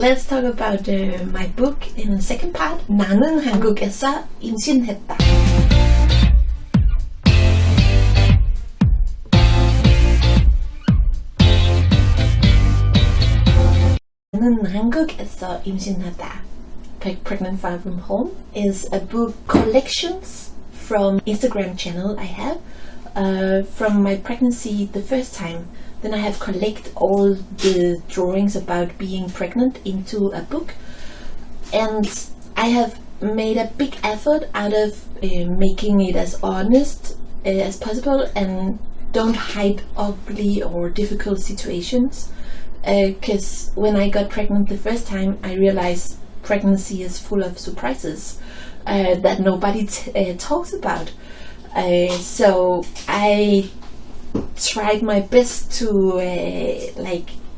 Let's talk about my book in the second part. 나는 한국에서 임신했다. 나는 한국에서 임신했다. Pregnant Far From Home is a book collections from Instagram channel I have from my pregnancy the first time. Then I have collect all the drawings about being pregnant into a book, and I have made a big effort out of making it as honest as possible and don't hide ugly or difficult situations, because when I got pregnant the first time I realized pregnancy is full of surprises that nobody talks about. So I tried my best to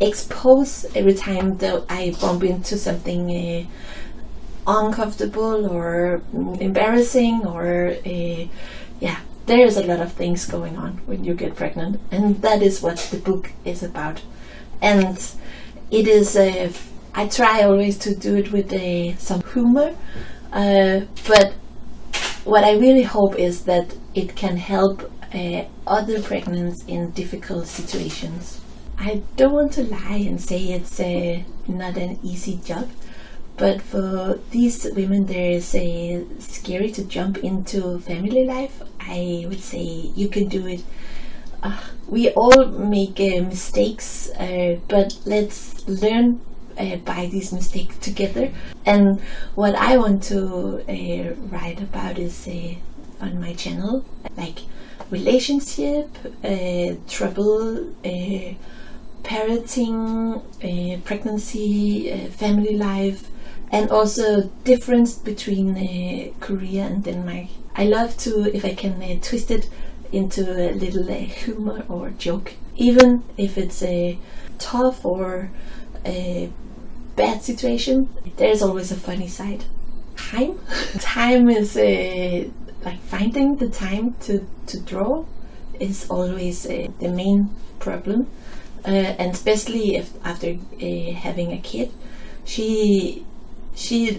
expose every time that I bump into something uncomfortable or embarrassing or there's a lot of things going on when you get pregnant, and that is what the book is about. And it is I try always to do it with some humor, but what I really hope is that it can help other pregnants in difficult situations. I don't want to lie and say it's not an easy job, but for these women there is scary to jump into family life. I would say you can do it. We all make mistakes, but let's learn by these mistakes together. And what I want to write about is on my channel, like relationship, trouble, parenting, pregnancy, family life, and also difference between Korea and Denmark. I love to, if I can twist it into a little humor or joke, even if it's a tough or a bad situation, there's always a funny side. Time is like finding the time to draw is always the main problem, and especially if after having a kid. She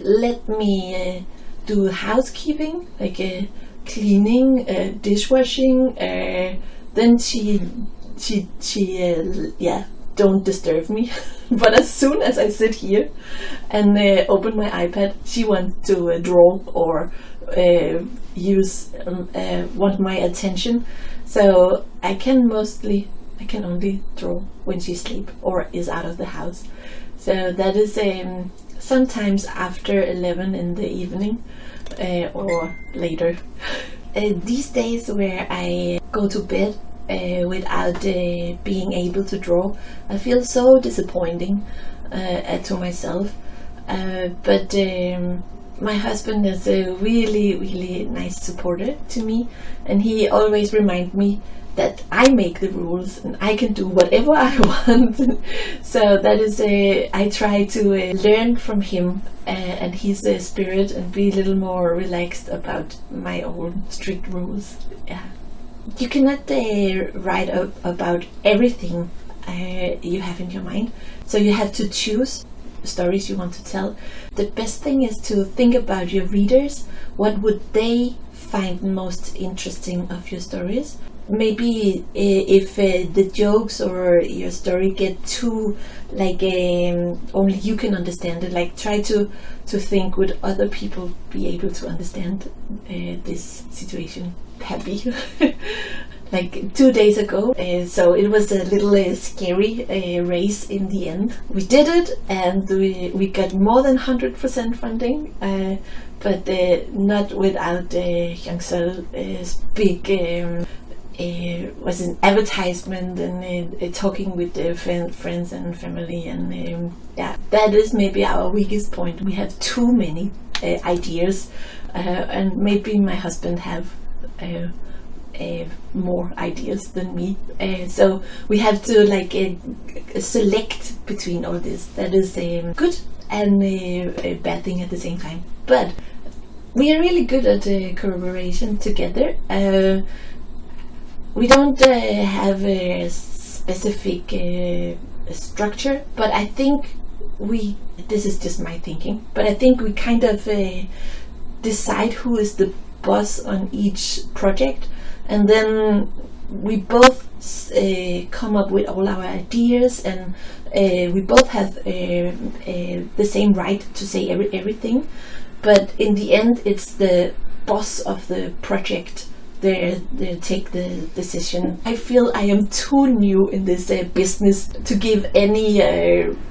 let me do housekeeping, like cleaning, dishwashing. Then she don't disturb me. But as soon as I sit here and open my iPad, she wants to draw or want my attention. So I can only draw when she sleep or is out of the house. So that is sometimes after 11 in the evening or later. These days where I go to bed without being able to draw, I feel so disappointing to myself, but my husband is a really nice supporter to me, and he always reminds me that I make the rules and I can do whatever I want. So that is I try to learn from him and his spirit and be a little more relaxed about my own strict rules. Yeah. You cannot write about everything you have in your mind, so you have to choose stories you want to tell. The best thing is to think about your readers. What would they find most interesting of your stories? Maybe if the jokes or your story get too only you can understand it, like try to think would other people be able to understand this situation. Happy. Like 2 days ago, so it was a little scary race in the end. We did it and we got more than 100% funding, but not without Hyungseul's big was an advertisement and talking with friends and family, and that is maybe our weakest point. We have too many ideas, and maybe my husband have more ideas than me, so we have to select between all this. That is good and a bad thing at the same time, but we are really good at collaboration together. We don't have a specific structure, but I think this is just my thinking, but I think we kind of decide who is the boss on each project, and then we both come up with all our ideas, and we both have the same right to say everything, but in the end it's the boss of the project they take the decision. I feel I am too new in this business to give any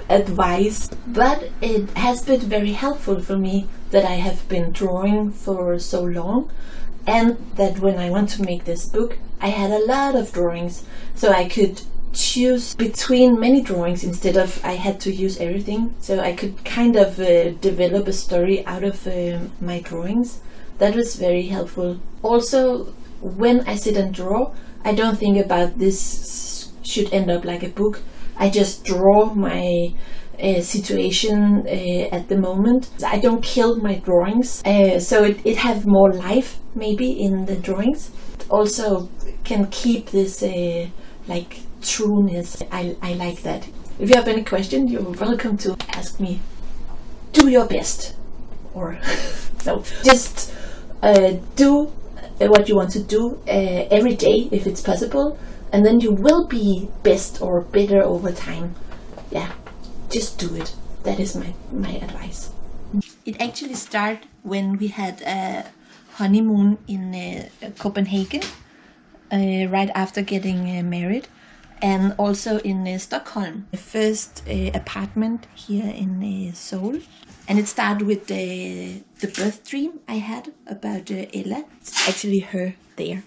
advice, but it has been very helpful for me that I have been drawing for so long, and that when I want to make this book I had a lot of drawings, so I could choose between many drawings instead of I had to use everything, so I could kind of develop a story out of my drawings. That was very helpful. Also, when I sit and draw, I don't think about this should end up like a book. I just draw my situation at the moment. I don't kill my drawings, so it have more life maybe in the drawings. Also can keep this like trueness. I like that. If you have any question, you're welcome to ask me. Do your best, or no, just do what you want to do every day if it's possible, and then you will be best or better over time. Yeah, just do it. That is my advice. It actually started when we had a honeymoon in Copenhagen right after getting married, and also in Stockholm. The first apartment here in Seoul. And it started with the birth dream I had about Ella. It's actually her there.